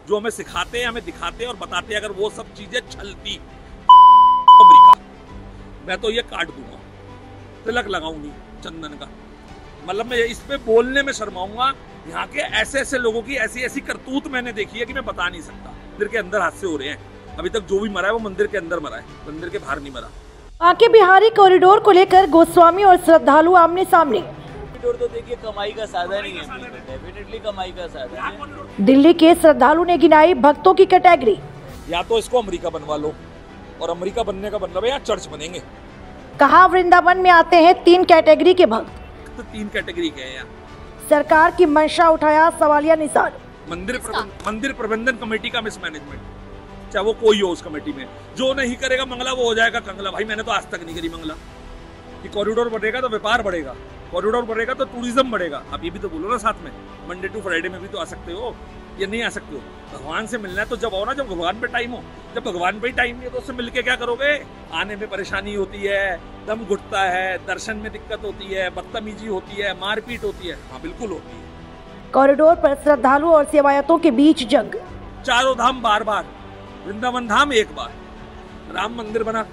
जो हमें सिखाते हैं, हमें दिखाते हैं और बताते हैं, अगर वो सब चीजें छलती अमेरिका, मैं तो ये काट दूंगा, तिलक लगाऊंगी चंदन का। मतलब मैं इस पे बोलने में शर्माऊंगा। यहाँ के ऐसे ऐसे लोगों की ऐसी ऐसी करतूत मैंने देखी है कि मैं बता नहीं सकता। मंदिर के अंदर हादसे हो रहे हैं, अभी तक जो भी मरा है वो मंदिर के अंदर मरा है, मंदिर के बाहर नहीं मरा। बांके बिहारी कॉरिडोर को लेकर गोस्वामी और श्रद्धालु आमने सामने। कॉरिडोर तो देखिए कमाई का साधन ही है, डेफिनेटली कमाई का साधन है। दिल्ली के श्रद्धालु ने गिनाई भक्तों की कैटेगरी। या तो इसको अमेरिका बनवा लो, और अमेरिका बनने का मतलब है यहाँ चर्च बनेंगे। कहा वृंदावन में आते हैं 3 कैटेगरी के भक्त। तो 3 कैटेगरी के हैं यहाँ। सरकार की मंशा उठाया सवालिया निशान। मंदिर प्रबंधन कमेटी का मिसमैनेजमेंट, चाहे वो कोई हो उस कमेटी में, जो नहीं करेगा मंगला वो हो जाएगा कंगला। भाई मैंने तो आज तक नहीं करी मंगला। कि कॉरिडोर बढ़ेगा तो व्यापार बढ़ेगा, कॉरिडोर बढ़ेगा तो टूरिज्म बढ़ेगा। आप ये भी तो बोलो ना साथ में, मंडे टू फ्राइडे में भी तो आ सकते हो, या नहीं आ सकते हो। भगवान से मिलना है तो जब आओ ना, जब भगवान पे टाइम हो। जब भगवान पे टाइम नहीं है तो उससे मिलके क्या करोगे? आने में परेशानी होती है, दम घुटता है, दर्शन में दिक्कत होती है, बदतमीजी होती है, मारपीट होती है। हाँ बिल्कुल होती है। कॉरिडोर पर श्रद्धालु और सेवायतों के बीच जंग। चारों धाम बार बार, वृंदावन धाम एक बार। राम मंदिर बना,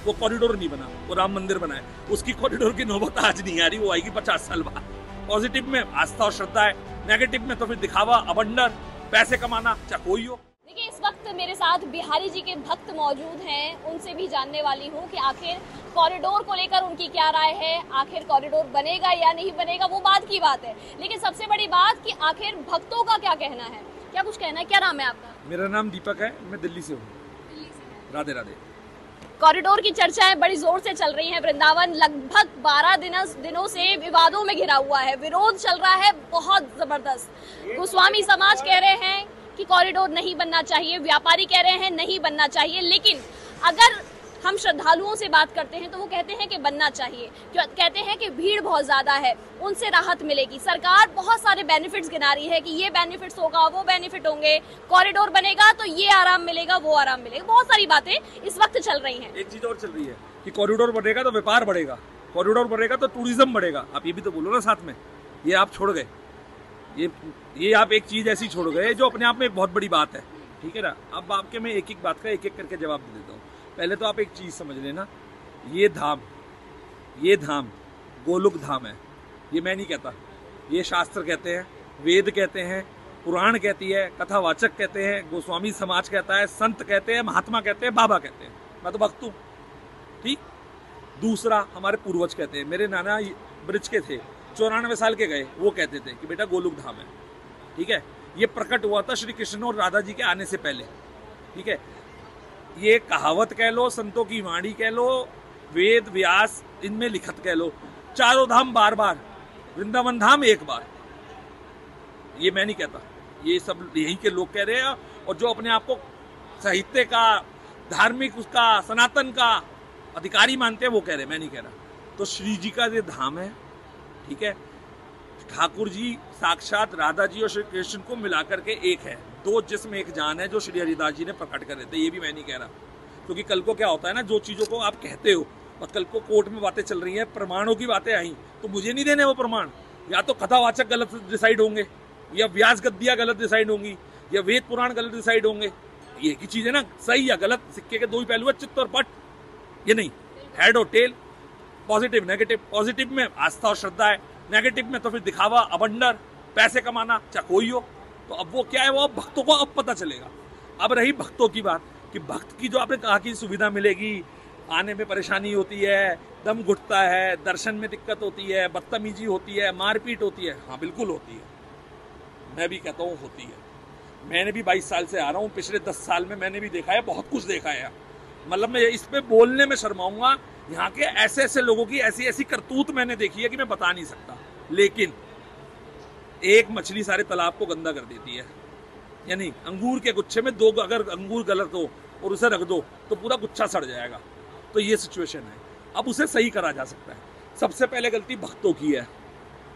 वो कॉरिडोर नहीं बना, वो राम मंदिर बना है। उसकी कॉरिडोर की नौबत आज नहीं आ रही, वो आएगी 50 साल बाद। पॉजिटिव में आस्था और श्रद्धा है, नेगेटिव में तो फिर दिखावा, अबंडर, पैसे कमाना, चाहे कोई हो। देखिए इस वक्त मेरे साथ बिहारी जी के भक्त मौजूद हैं, उनसे भी जानने वाली हूँ कि आखिर कॉरिडोर को लेकर उनकी क्या राय है। आखिर कॉरिडोर बनेगा या नहीं बनेगा वो बात की बात है, लेकिन सबसे बड़ी बात कि आखिर भक्तों का क्या कहना है, क्या कुछ कहना है। क्या नाम है आपका? मेरा नाम दीपक है, मैं दिल्ली से हूँ। राधे राधे। कॉरिडोर की चर्चाएं बड़ी जोर से चल रही हैं। वृंदावन लगभग 12 दिनों से विवादों में घिरा हुआ है, विरोध चल रहा है बहुत जबरदस्त। गोस्वामी समाज कह रहे हैं कि कॉरिडोर नहीं बनना चाहिए, व्यापारी कह रहे हैं नहीं बनना चाहिए, लेकिन अगर हम श्रद्धालुओं से बात करते हैं तो वो कहते हैं कि बनना चाहिए। कहते हैं कि भीड़ बहुत ज्यादा है, उनसे राहत मिलेगी। सरकार बहुत सारे बेनिफिट्स गिना रही है कि ये बेनिफिट्स होगा, वो बेनिफिट होंगे, कॉरिडोर बनेगा तो ये आराम मिलेगा, वो आराम मिलेगा। बहुत सारी बातें इस वक्त चल रही हैं। एक चीज और चल रही है कि कॉरिडोर बढ़ेगा तो व्यापार बढ़ेगा, कॉरिडोर बढ़ेगा तो टूरिज्म बढ़ेगा। आप ये भी तो बोलो ना साथ में। ये आप छोड़ गए, ये आप एक चीज ऐसी छोड़ गए जो अपने आप में एक बहुत बड़ी बात है, ठीक है ना। अब आपके मैं एक एक बात का एक एक करके जवाब दे देता हूँ। पहले तो आप एक चीज समझ लेना, ये धाम गोलोक धाम है। ये मैं नहीं कहता, ये शास्त्र कहते हैं, वेद कहते हैं, पुराण कहती है, कथावाचक कहते हैं, गोस्वामी समाज कहता है, संत कहते हैं, महात्मा कहते हैं, बाबा कहते हैं। मैं तो भक्त हूँ, ठीक। दूसरा हमारे पूर्वज कहते हैं, मेरे नाना ब्रिज के थे, 94 साल के गए, वो कहते थे कि बेटा गोलोक धाम है, ठीक है। ये प्रकट हुआ था श्री कृष्ण और राधा जी के आने से पहले, ठीक है। ये कहावत कह लो, संतों की वाणी कह लो, वेद व्यास इनमें लिखत कह लो। चारों धाम बार बार, वृंदावन धाम एक बार। ये मैं नहीं कहता, ये सब यहीं के लोग कह रहे हैं, और जो अपने आप को साहित्य का, धार्मिक उसका, सनातन का अधिकारी मानते हैं वो कह रहे हैं, मैं नहीं कह रहा। तो श्री जी का ये धाम है, ठीक है। ठाकुर जी साक्षात राधा जी और श्री कृष्ण को मिलाकर के एक है, 2 जिस्म एक जान है, जो श्री हरिदास जी ने प्रकट कर रहे थे। ये भी मैं नहीं कह रहा, क्योंकि कल को क्या होता है ना, जो चीजों को आप कहते हो और कल को कोर्ट में बातें चल रही हैं, प्रमाणों की बातें आई, तो मुझे नहीं देने वो प्रमाण। या तो कथावाचक गलत डिसाइड होंगे, या व्यास गद्दियां गलत डिसाइड होंगी, या वेद पुराण गलत डिसाइड होंगे। ये की चीज है ना, सही या गलत सिक्के के 2 ही पहलू है, चित्त और पट। ये नहीं, हेड और टेल, पॉजिटिव नेगेटिव। पॉजिटिव में आस्था और श्रद्धा है, नेगेटिव में तो फिर दिखावा, अबंडर, पैसे कमाना, चाहे कोई हो। तो अब वो क्या है, वो अब भक्तों को अब पता चलेगा। अब रही भक्तों की बात कि भक्त की जो आपने कहा कि सुविधा मिलेगी, आने में परेशानी होती है, दम घुटता है, दर्शन में दिक्कत होती है, बदतमीजी होती है, मारपीट होती है। हाँ बिल्कुल होती है, मैं भी कहता हूँ होती है। मैंने भी 22 साल से आ रहा हूँ, पिछले 10 साल में मैंने भी देखा है, बहुत कुछ देखा है। मतलब मैं इस पे बोलने में शर्माऊंगा। यहाँ के ऐसे ऐसे लोगों की ऐसी ऐसी करतूत मैंने देखी है कि मैं बता नहीं सकता। लेकिन एक मछली सारे तालाब को गंदा कर देती है, यानी अंगूर के गुच्छे में 2 अगर अंगूर गलत हो और उसे रख दो तो पूरा गुच्छा सड़ जाएगा। तो ये सिचुएशन है। अब उसे सही करा जा सकता है। सबसे पहले गलती भक्तों की है।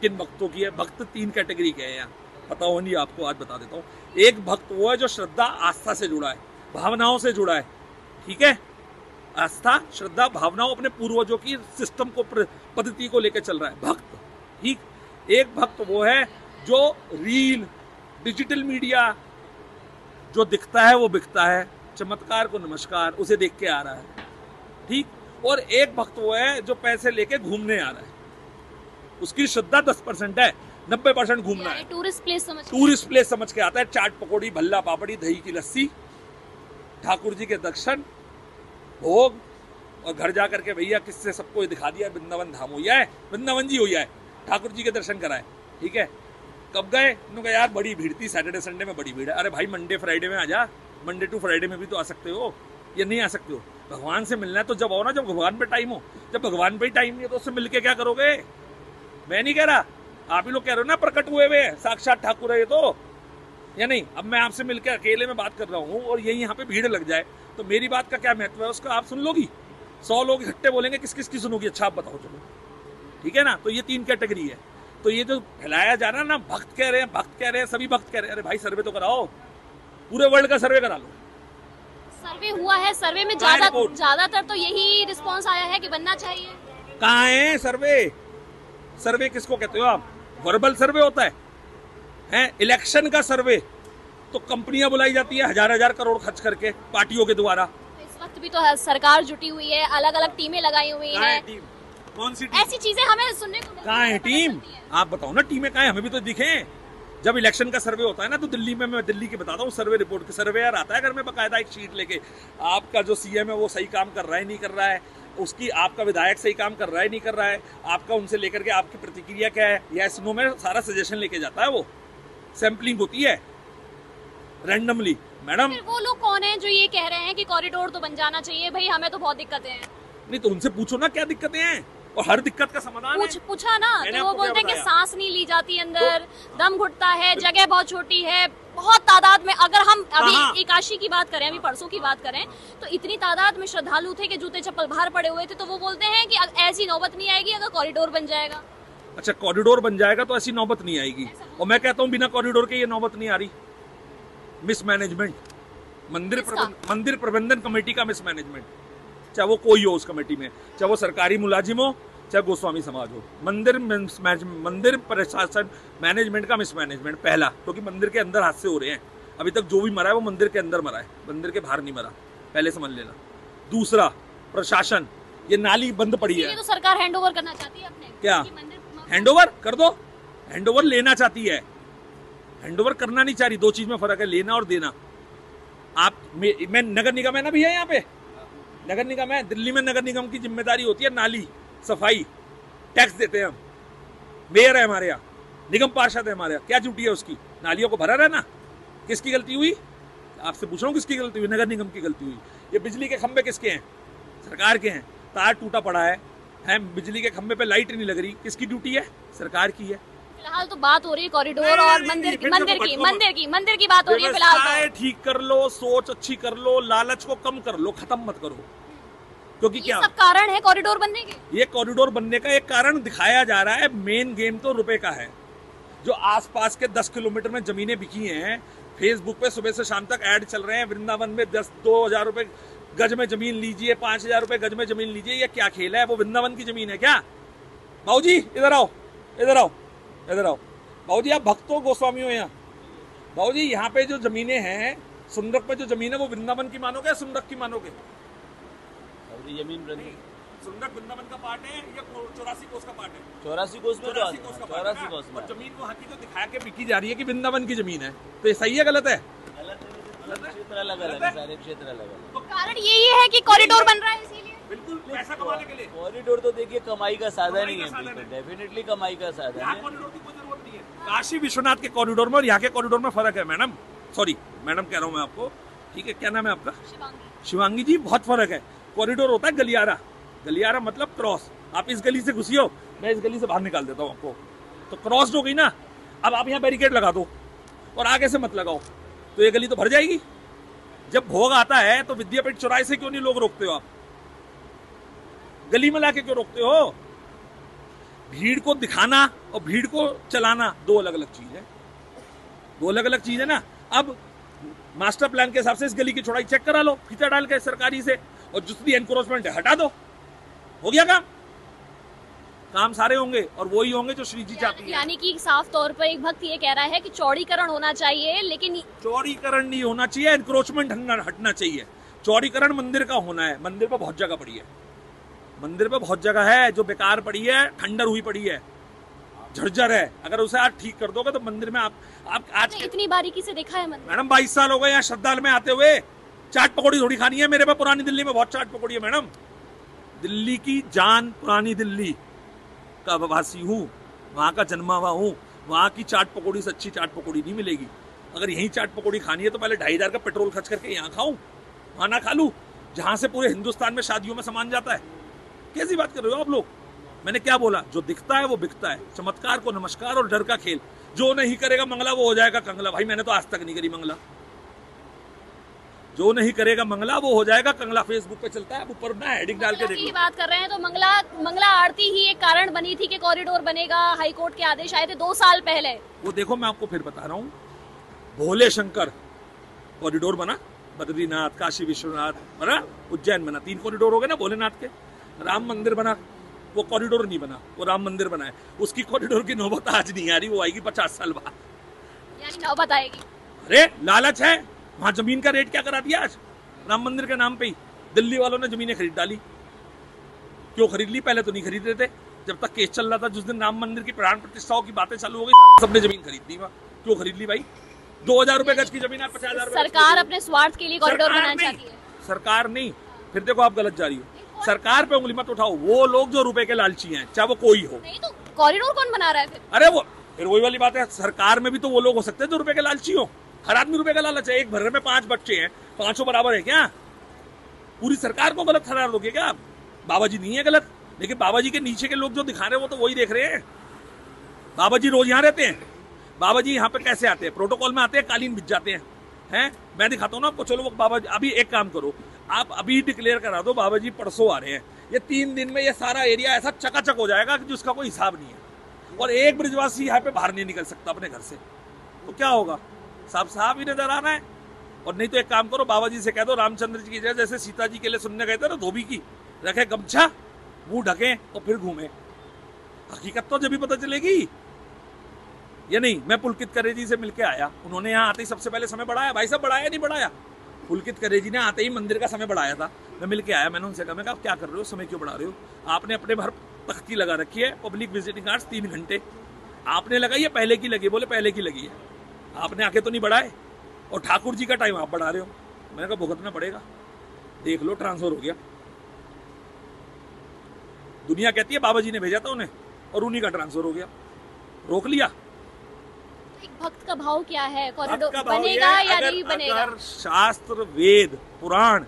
किन भक्तों की है? भक्त 3 कैटेगरी के हैं यहाँ, पता हो नहीं आपको, आज बता देता हूँ। एक भक्त वो है जो श्रद्धा आस्था से जुड़ा है, भावनाओं से जुड़ा है, ठीक है। आस्था, श्रद्धा, भावनाओं, अपने पूर्वजों की सिस्टम को, पद्धति को लेकर चल रहा है भक्त, ठीक। एक भक्त वो है जो रील, डिजिटल मीडिया, जो दिखता है वो बिकता है, चमत्कार को नमस्कार, उसे देख के आ रहा है, ठीक। और एक भक्त वो है जो पैसे लेके घूमने आ रहा है, उसकी श्रद्धा 10% है, 90% घूमना है। टूरिस्ट प्लेस समझ के आता है, चाट पकौड़ी, भल्ला पापड़ी, दही की लस्सी, ठाकुर जी के दर्शन, भोग, और घर जा करके भैया किससे सबको दिखा दिया वृंदावन धाम हुआ है, वृंदावन जी हुआ है, ठाकुर जी के दर्शन कराए, ठीक है। कब गए? उन्होंने कहा यार बड़ी भीड़ थी, सैटरडे संडे में बड़ी भीड़ है। अरे भाई मंडे फ्राइडे में आ जा, मंडे टू फ्राइडे में भी तो आ सकते हो, या नहीं आ सकते हो? भगवान से मिलना है तो जब आओ ना, जब भगवान पे टाइम हो। जब भगवान पे ही टाइम नहीं है तो उससे मिलके क्या करोगे? मैं नहीं कह रहा, आप ही लोग कह रहे हो ना प्रकट हुए हुए साक्षात ठाकुर है ये तो, या नहीं? अब मैं आपसे मिलकर अकेले में बात कर रहा हूँ और यही यहाँ पे भीड़ लग जाए तो मेरी बात का क्या महत्व है? उसका आप सुन लोगी? 100 लोग इकट्ठे बोलेंगे, किस किस की सुनोगी? अच्छा आप बताओ, चलो ठीक है ना। तो ये 3 कैटेगरी है। तो ये जो फैलाया जा रहा है ना, भक्त कह रहे हैं, भक्त कह रहे हैं, सभी भक्त कह रहे हैं, अरे भाई सर्वे तो कराओ, पूरे वर्ल्ड का सर्वे करा लो। सर्वे हुआ है, सर्वे में ज्यादातर तो यही रिस्पांस आया है कि बनना चाहिए। कहाँ है सर्वे? सर्वे किसको कहते हो आप? वर्बल सर्वे होता है? इलेक्शन का सर्वे तो कंपनियां बुलाई जाती है 1000 करोड़ खर्च करके पार्टियों के द्वारा। तो इस वक्त भी तो सरकार जुटी हुई है, अलग अलग टीमें लगाई हुई हैं। कौन सी टीम? ऐसी चीजें हमें सुनने को कहाँ है टीम? आप बताओ ना, टीमें कहाँ है? हमें भी तो दिखे। जब इलेक्शन का सर्वे होता है ना तो दिल्ली में, मैं दिल्ली की बताता हूँ, सर्वे रिपोर्ट के सर्वेयर आता है घर में बकायदा एक शीट लेके, आपका जो सीएम है वो सही काम कर रहा है नहीं कर रहा है, उसकी आपका विधायक सही काम कर रहा है नहीं कर रहा है, आपका उनसे लेकर के आपकी प्रतिक्रिया क्या है, यस नो में सारा सजेशन लेके जाता है। वो सैंपलिंग होती है रैंडमली। मैडम वो लोग कौन है जो ये कह रहे हैं कि कॉरिडोर तो बन जाना चाहिए? भाई हमें तो बहुत दिक्कतें हैं। नहीं तो उनसे पूछो ना क्या दिक्कतें हैं, और हर दिक्कत का समाधान पूछा ना तो वो बोलते हैं कि सांस नहीं ली जाती अंदर, दम घुटता है, जगह बहुत छोटी है, बहुत तादाद में। अगर हम अभी एकादशी की बात करें, अभी परसों की बात करें, तो इतनी तादाद में श्रद्धालु थे कि जूते चप्पल बाहर पड़े हुए थे। तो वो बोलते हैं कि ऐसी नौबत नहीं आएगी अगर कॉरिडोर बन जाएगा। अच्छा, कॉरिडोर बन जाएगा तो ऐसी नौबत नहीं आएगी, और मैं कहता हूँ बिना कॉरिडोर के ये नौबत नहीं आ रही। मिसमैनेजमेंट, मंदिर प्रबंधन कमेटी का मिसमैनेजमेंट, चाहे वो कोई हो उस कमेटी में, चाहे वो सरकारी मुलाजिम हो, चाहे गोस्वामी समाज हो, मंदिर प्रशासन मैनेजमेंट का मिसमैनेजमेंट पहला, क्योंकि मंदिर के अंदर हादसे हो रहे हैं। अभी तक जो भी मरा है वो मंदिर के अंदर मरा है, मंदिर के बाहर नहीं मरा, पहले समझ लेना। दूसरा, प्रशासन, ये नाली बंद पड़ी है तो सरकार हैंडओवर करना चाहती है अपने। क्या हैंडओवर कर दो? हैंडओवर लेना चाहती है, हैंडओवर करना नहीं चाह रही। 2 चीज में फर्क है, लेना और देना। आप मैं नगर निगम है ना भैया, यहाँ पे नगर निगम है, दिल्ली में नगर निगम की जिम्मेदारी होती है नाली सफाई, टैक्स देते हैं हम, मेयर है हमारे यहाँ, निगम पार्षद है हमारे यहाँ, क्या ड्यूटी है उसकी? नालियों को भरा रहना। किसकी गलती हुई? आपसे पूछ रहा हूँ, किसकी गलती हुई? नगर निगम की गलती हुई। ये बिजली के खंभे किसके हैं? सरकार के हैं। तार टूटा पड़ा है, बिजली के खंभे पे लाइट नहीं लग रही, किसकी ड्यूटी है? सरकार की है। फिलहाल तो बात हो रही है कॉरिडोर और मंदिर की बात हो रही है फिलहाल। तो ठीक कर लो, सोच अच्छी कर लो, लालच को कम कर लो, खत्म मत करो। क्योंकि क्या सब कारण है कॉरिडोर बनने के? ये कॉरिडोर बनने का एक कारण दिखाया जा रहा है, मेन गेम तो रुपए का है। जो आसपास के 10 किलोमीटर में जमीनें बिकी हैं, फेसबुक पे सुबह से शाम तक ऐड चल रहे हैं, वृंदावन में 2,000 रुपए गज में जमीन लीजिए, 5,000 रुपए गज में जमीन लीजिए। ये क्या खेल है? वो वृंदावन की जमीन है क्या? बाबूजी इधर आओ, इधर आओ, इधर आओ। बाबूजी आप भक्त हो, गोस्वामी हो यहाँ? बाबूजी यहाँ पे जो जमीनें हैं, सुंदरक पे जो जमीन है, वो वृंदावन की मानोगे या सुंदरक की मानोगे? जमीन सुंदरक वृंदावन का पार्ट है या 84 कोस का पार्ट है? 84 कोस में, 84 कोस में। और जमीन को हकीकत तो दिखा के बिकी जा रही है कि वृंदावन की जमीन है, तो ये सही है गलत है? क्षेत्र अलग अलग है, सारे क्षेत्र अलग अलग। तो कारण यही है कि कॉरिडोर बन रहा है, इसीलिए बिल्कुल पैसा कमाने के लिए। कॉरिडोर तो देखिए कमाई का साधन ही है, डेफिनेटली कमाई का साधन है। कॉरिडोर की कोई जरूरत नहीं है। काशी विश्वनाथ के कॉरिडोर में और यहाँ के कॉरिडोर में फर्क है मैडम। सॉरी मैडम कह रहा हूँ मैं आपको, ठीक है? क्या नाम है आपका? शिवांगी जी। बहुत फर्क है। कॉरिडोर होता है गलियारा, गलियारा मतलब क्रॉस। आप इस गली से घुसी हो, मैं इस गली से बाहर निकाल देता हूँ आपको, तो क्रॉस हो गई ना। अब आप यहाँ बैरिकेड लगा दो और आगे से मत लगाओ, तो ये गली तो भर जाएगी। जब भोग आता है तो विद्यापीठ चौराहे से क्यों नहीं लोग रोकते हो? आप गली में लाके क्यों रोकते हो? भीड़ को दिखाना और भीड़ को चलाना दो अलग अलग चीज है, दो अलग अलग चीज है ना। अब मास्टर प्लान के हिसाब से इस गली की चौड़ाई चेक करा लो, फीता डाल के सरकारी से, और जितनी एनक्रोचमेंट है हटा दो, हो गया काम। काम सारे होंगे और वही होंगे जो श्री जी चाहती है। यानी कि साफ तौर पर एक भक्त ये कह रहा है कि चौड़ीकरण होना चाहिए, लेकिन चौड़ीकरण नहीं होना चाहिए, एनक्रोचमेंट हटना चाहिए। चौड़ीकरण मंदिर का होना है। मंदिर पर बहुत जगह पड़ी है, मंदिर पे बहुत जगह है जो बेकार पड़ी है, खंडर हुई पड़ी है, झरझर है। अगर उसे आज ठीक कर दोगे तो मंदिर में आप आज इतनी बारीकी से देखा है मंदिर? मैडम 22 साल हो गए यहाँ श्रद्धालु में आते हुए। चाट पकौड़ी थोड़ी खानी है मेरे पे। पुरानी दिल्ली में बहुत चाट पकौड़ी है मैडम। दिल्ली की जान, पुरानी दिल्ली का वासी हूँ, वहाँ का जन्मा हुआ हूँ। वहाँ की चाट पकौड़ी से अच्छी चाट पकौड़ी नहीं मिलेगी। अगर यही चाट पकौड़ी खानी है तो पहले 2,500 का पेट्रोल खर्च करके यहाँ खाऊं, वहाँ ना खा लूं, जहाँ से पूरे हिंदुस्तान में शादियों में सामान जाता है। कैसी बात कर रहे हो आप लोग? मैंने क्या बोला? जो दिखता है वो बिकता है। चमत्कार को नमस्कार और डर का खेल। जो नहीं करेगा मंगला वो हो जाएगा कंगला। भाई मैंने तो आज तक नहीं करी मंगला। जो नहीं करेगा मंगला वो हो जाएगा कंगला। फेसबुक पे चलता है, ऊपर ना हेडिंग डाल के देख लो। बात कर रहे हैं तो मंगला आरती ही एक कारण बनी थी कि कॉरिडोर बनेगा। हाईकोर्ट के आदेश आए थे 2 साल पहले। वो देखो मैं आपको फिर बता रहा हूँ, भोले शंकर कॉरिडोर बना, बद्रीनाथ, काशी विश्वनाथ बना, उज्जैन बना, 3 कॉरिडोर हो गए ना भोलेनाथ के। राम मंदिर बना, वो कॉरिडोर नहीं बना, वो राम मंदिर बना है। उसकी कॉरिडोर की नौबत आज नहीं आ रही, वो आएगी 50 साल बाद। यानी नौबत आएगी। अरे लालच है। वहां जमीन का रेट क्या करा दिया आज राम मंदिर के नाम पे ही। दिल्ली वालों ने जमीनें खरीद डाली। क्यों खरीद ली? पहले तो नहीं खरीद रहे थे जब तक केस चल रहा था। जिस दिन राम मंदिर की प्राण प्रतिष्ठाओं की बातें चालू हो गई, सबने जमीन खरीद ली। वहां क्यों खरीद ली भाई? 2,000 रुपए गज की जमीन, 50,000 सरकार अपने स्वार्थ के लिए कॉरिडोर बनाना चाहती है। सरकार नहीं। फिर देखो आप गलत जा रही हो। सरकार पे उंगली मत उठाओ। वो लोग जो रुपए के लालची हैं, चाहे वो कोई हो। नहीं तो कॉरिडोर कौन बना रहा है फिर? अरे वो फिर वही वाली बात है। सरकार में भी तो वो लोग हो सकते हैं जो रुपए के लालची हो। हर आदमी रुपए का लालच है। एक घर में 5 बच्चे हैं, 5 बराबर है क्या? पूरी सरकार को गलत ठहरा दोगे क्या? बाबा जी नहीं है गलत, लेकिन बाबा जी के नीचे के लोग जो दिखा रहे हैं वो तो वही देख रहे हैं। बाबा जी रोज यहाँ रहते हैं। बाबा जी यहाँ पे कैसे आते हैं? प्रोटोकॉल में आते हैं, कालीन बिछ जाते हैं। हैं? मैं दिखाता हूँ ना आपको। चलो वो बाबा जी, अभी एक काम करो, आप अभी डिक्लेयर करा दो बाबा जी परसों आ रहे हैं। ये 3 दिन में ये सारा एरिया ऐसा चकाचक हो जाएगा कि जिसका कोई हिसाब नहीं है। और एक ब्रिजवासी यहाँ पे बाहर नहीं निकल सकता अपने घर से। तो क्या होगा? साफ साफ ही नजर आ रहा है। और नहीं तो एक काम करो, बाबा जी से कह दो रामचंद्र जी की जगह जैसे सीता जी के लिए सुनने गए थे ना धोबी की, रखे गमछा, मुंह ढके और फिर घूमे। हकीकत तो जब भी पता चलेगी। या नहीं? मैं पुलकित करेजी से मिलके आया। उन्होंने यहाँ आते ही सबसे पहले समय बढ़ाया। भाई साहब बढ़ाया नहीं बढ़ाया? पुलकित करेजी ने आते ही मंदिर का समय बढ़ाया था। मैं मिलके आया, मैंने उनसे कहा, मैं कहा क्या कर रहे हो, समय क्यों बढ़ा रहे हो? आपने अपने भर तख्ती लगा रखी है, पब्लिक विजिटिंग कार्ड्स 3 घंटे आपने लगाई है, पहले की लगी? बोले पहले की लगी है। आपने आके तो नहीं बढ़ाए, और ठाकुर जी का टाइम आप बढ़ा रहे हो। मैंने कहा भुगतना पड़ेगा, देख लो ट्रांसफर हो गया। दुनिया कहती है बाबा जी ने भेजा था उन्हें और उन्हीं का ट्रांसफर हो गया। रोक लिया। एक भक्त का भाव क्या है? कॉरिडोर बनेगा या नहीं बनेगा? अगर शास्त्र, वेद, पुराण,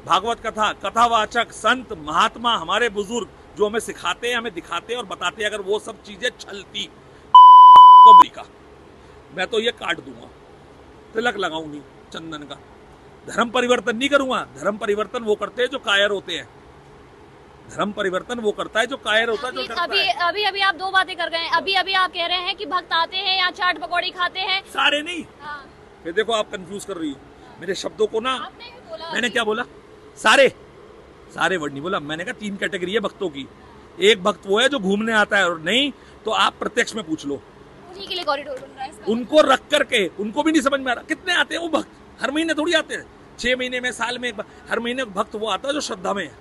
भागवत कथा, कथावाचक, संत, महात्मा, हमारे बुजुर्ग जो हमें सिखाते हैं, हमें दिखाते हैं और बताते हैं, अगर वो सब चीजें छलती तो अमेरिका मैं तो ये काट दूंगा, तिलक लगाऊं नहीं चंदन का। धर्म परिवर्तन नहीं करूंगा। धर्म परिवर्तन वो करते हैं जो कायर होते हैं। धर्म परिवर्तन वो करता है जो कायर होता है, जो डरता है। अभी आप 2 बातें कर गए। अभी आप कह रहे हैं कि भक्त आते हैं यहाँ चाट पकौड़ी खाते हैं, सारे नहीं। हाँ। फिर देखो आप कंफ्यूज कर रही हो मेरे शब्दों को ना। आपने भी बोला। मैंने क्या बोला? सारे वर्ड नहीं बोला। मैंने कहा 3 कैटेगरी है भक्तों की। एक भक्त वो है जो घूमने आता है, और नहीं तो आप प्रत्यक्ष में पूछ लो। उन्हीं के लिए कॉरिडोर बन रहा है इसका। उनको रख करके उनको भी नहीं समझ में आ रहा कितने आते हैं वो भक्त। हर महीने थोड़ी आते हैं, 6 महीने में, साल में एक बार। हर महीने भक्त वो आता है जो श्रद्धा में है।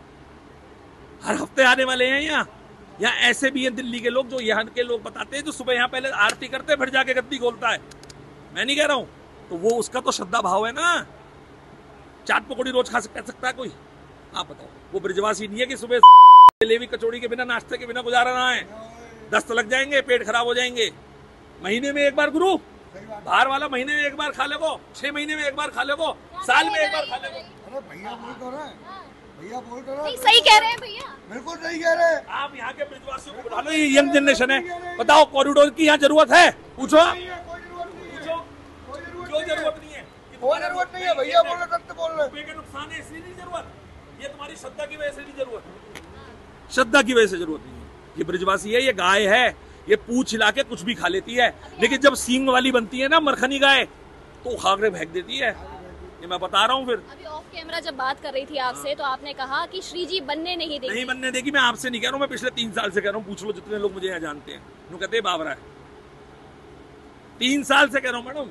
हर हफ्ते आने वाले हैं यहाँ ऐसे भी हैं दिल्ली के लोग जो यहाँ के लोग बताते हैं, जो सुबह यहाँ पहले आरती करते हैं फिर जाके गद्दी खोलता है। मैं नहीं कह रहा हूँ। तो वो उसका तो श्रद्धा भाव है ना। चाट पकौड़ी रोज खा सकता है कोई? आप बताओ। वो ब्रिजवासी नहीं है कि सुबह जलेबी कचौड़ी के बिना, नाश्ते के बिना गुजारा ना है। दस्त लग जाएंगे, पेट खराब हो जाएंगे। महीने में एक बार गुरु, बाहर वाला महीने में एक बार खा लेगो, 6 महीने में एक बार खा लेगो, साल में एक बार खा लेगो। अरे भैया बोल तो रहे हैं, भैया बोल तो रहे नहीं, सही कह रहे हैं भैया, बिल्कुल सही कह रहे हैं। आप यहाँ के ब्रिजवासियों को बुला लो, ये यंग जनरेशन है। बताओ कॉरिडोर की यहाँ जरूरत है? पूछो, पूछो, क्यों जरूरत नहीं है? कोई जरूरत नहीं है, भैया बोल रहे, सत्य बोल रहे। रुपए के नुकसान है इसलिए नहीं जरूरत। ये तुम्हारी श्रद्धा की वजह से नहीं जरूरत। श्रद्धा की वजह से जरूरत नहीं है। ये ब्रिजवासी है, ये गाय है, ये पूंछ हिला के कुछ भी खा लेती है, लेकिन जब सींग वाली बनती है ना मरखनी गाय, तो उखाड़ के फेंक देती है। ये मैं बता रहा हूँ। फिर अभी ऑफ कैमरा जब बात कर रही थी आपसे तो आपने कहा कि श्री जी बनने नहीं देंगे। नहीं बनने देगी। मैं आपसे नहीं कह रहा हूँ, मैं पिछले 3 साल से कह रहा हूँ। पूछ लो जितने लोग मुझे यहाँ जानते हैं, वो कहते हैं बाबरा है। 3 साल से कह रहा हूँ मैडम,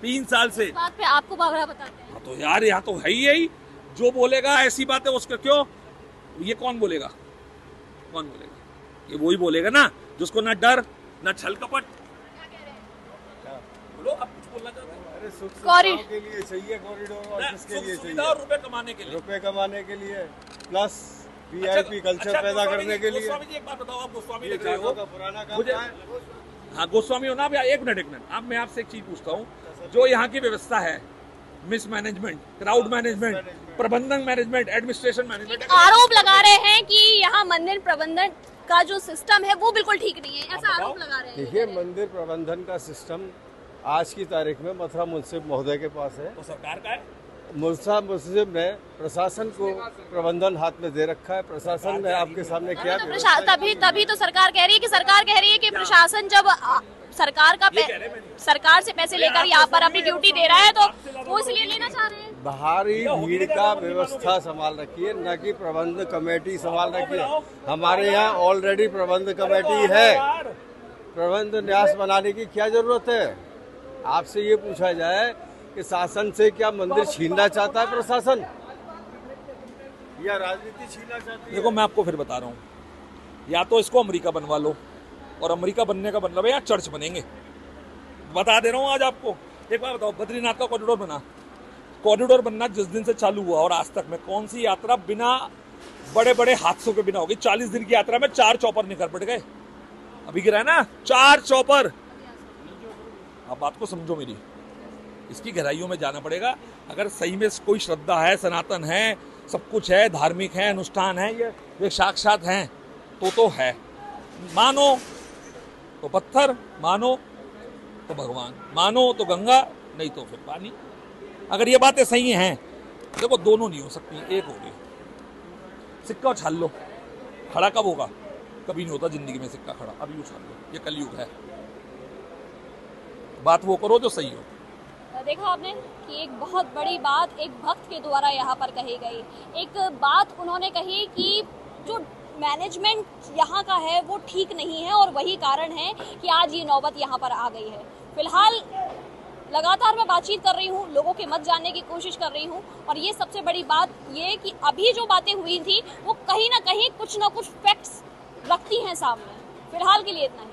3 साल से। इस बात पे आपको बाबरा बताते हैं। तो यार यहाँ तो है ही यही, जो बोलेगा ऐसी बातें उसका क्यों, ये कौन बोलेगा, कौन बोलेगा? ये वही बोलेगा ना जिसको ना डर ना छल कपट। बोलो, अब कुछ बोलना चाहते हैं? अरे सुख कॉरिडोर सुविधाओं के लिए चाहिए कॉरिडोर, और किसके लिए सुविधा चाहिए? और रुपए कमाने के लिए। रुपए कमाने के लिए, प्लस वीआईपी कल्चर पैदा करने के लिए। गोस्वामी जी एक बात बताओ, आप गोस्वामी ये लिख रहे हो, का पुराना काम मुझे- है। हाँ गोस्वामी हो ना। अब एक मिनट अब मैं आपसे एक चीज पूछता हूँ, जो यहाँ की व्यवस्था है, मिस मैनेजमेंट, क्राउड मैनेजमेंट, प्रबंधन मैनेजमेंट, एडमिनिस्ट्रेशन मैनेजमेंट, आरोप लगा रहे हैं कि यहाँ मंदिर प्रबंधन का जो सिस्टम है वो बिल्कुल ठीक नहीं है, ऐसा आरोप लगा रहे हैं। देखिए, मंदिर प्रबंधन का सिस्टम आज की तारीख में मथुरा मुंसिफ महोदय के पास है। तो सरकार का है। मथुरा मुंसिफ ने प्रशासन को प्रबंधन हाथ में दे रखा है। प्रशासन ने आपके सामने क्या तभी तो सरकार कह रही है कि प्रशासन जब सरकार से पैसे लेकर यहाँ पर अपनी ड्यूटी दे रहा है तो वो इसलिए लेना चाह रहे हैं। भारी भीड़ का व्यवस्था संभाल रखी है, न कि प्रबंध कमेटी संभाल रखी है। हमारे यहाँ ऑलरेडी प्रबंध कमेटी है। प्रबंध न्यास बनाने की क्या जरूरत है? आपसे ये पूछा जाए कि शासन से क्या मंदिर छीनना चाहता है प्रशासन, या राजनीति छीनना चाहती है? देखो मैं आपको फिर बता रहा हूँ, या तो इसको अमेरिका बनवा लो, और अमेरिका बनने का मतलब है यहाँ चर्च बनेंगे। बता दे रहा हूँ आज आपको। एक बार बताओ, बद्रीनाथ का कॉरिडोर बना, कॉरिडोर बनना जिस दिन से चालू हुआ और आज तक में कौन सी यात्रा बिना बड़े बड़े हादसों के बिना होगी? 40 दिन की यात्रा में 4 चॉपर निकल पड़ गए। अभी गिरा है ना 4 चॉपर। अब बात को समझो मेरी, इसकी गहराइयों में जाना पड़ेगा। अगर सही में कोई श्रद्धा है, सनातन है, सब कुछ है, धार्मिक है, अनुष्ठान है, ये साक्षात हैं तो है। मानो तो पत्थर, मानो तो भगवान, मानो तो गंगा, नहीं तो फिर पानी। अगर ये बातें सही हैं, देखो दोनों नहीं हो सकती, एक होगी। सिक्का उछाल लो, खड़ा कब होगा? कभी नहीं होता जिंदगी में सिक्का खड़ा, अभी उछाल लो, ये कलयुग है। बात वो करो जो सही हो। देखा आपने कि एक बहुत बड़ी बात एक भक्त के द्वारा यहाँ पर कही गई। एक बात उन्होंने कही कि जो मैनेजमेंट यहाँ का है वो ठीक नहीं है और वही कारण है कि आज ये नौबत यहाँ पर आ गई है। फिलहाल लगातार मैं बातचीत कर रही हूँ, लोगों के मत जानने की कोशिश कर रही हूँ, और ये सबसे बड़ी बात ये कि अभी जो बातें हुई थी वो कहीं ना कहीं कुछ ना कुछ फैक्ट्स रखती हैं सामने। फिलहाल के लिए इतना ही।